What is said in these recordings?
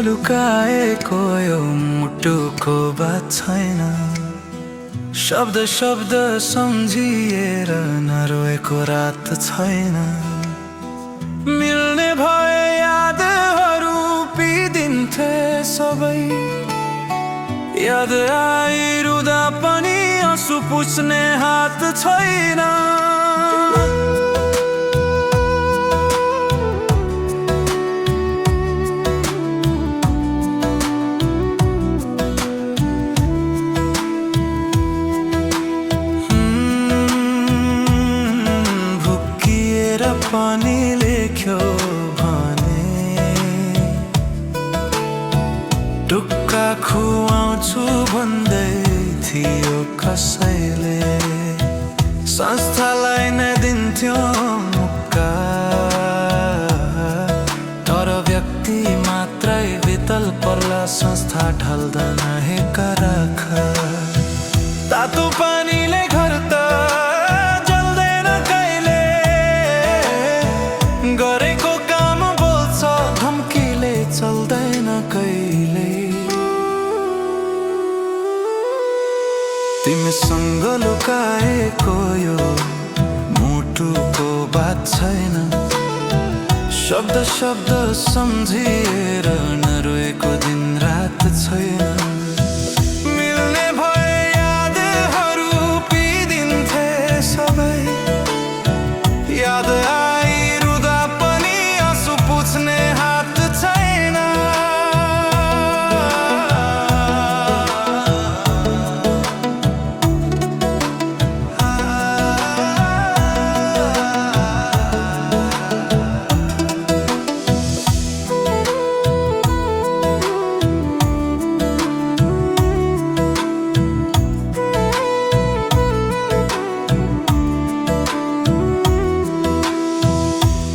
लुकाएको यो मुटुको बात छैन। शब्द शब्द सम्झिएर नरोएको रात छैन। मिल्ने भए यादहरू पिदिन्थे सबै। याद आइरुदा पनि आँसु पुछ्ने हात छैन। पानी लेख्यो भने टुक्का खुवाउँछु भन्दै थियो कसैले। संस्थालाई नै दिन्थ्यो मुक्का, तर व्यक्ति मात्रै वितल पर्ला संस्था ढल्दैन हे कराख। तातो पानीले घर त गरेको काम बोल्छ, धम्कीले चल्दैन कहिले। तिमीसँग लुकाएको यो मुटुको बात छैन। शब्द शब्द सम्झिएर नरोएको दिन रात छैन। मिल्ने भए यादहरू पिदिन्थे सबै। याद पुछ्ने हात छैन।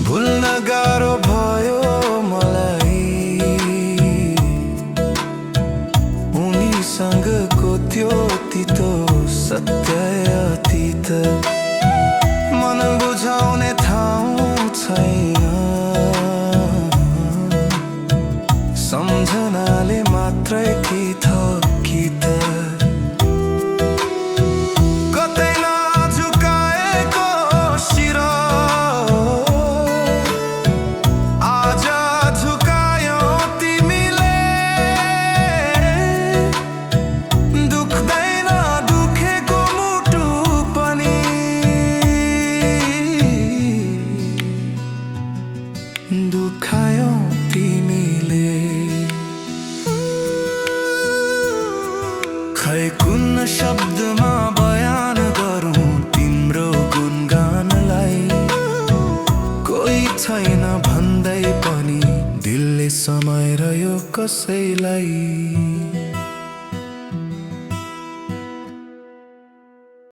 भुल्न गाह्रो भयो सँगको त्यो तितो सत्य अतीत। मन बुझाउने ठाउँ छैन। सम्झनाले मात्रै कि थकित। कतै नझुकाएको शिर आज झुकायो तिमीले। दुखायो तिमीले। खै कुन शब्दमा बयान गरौँ तिम्रो गुणगानलाई। कोही छैन भन्दै पनि दिलले समय रह्यो कसैलाई।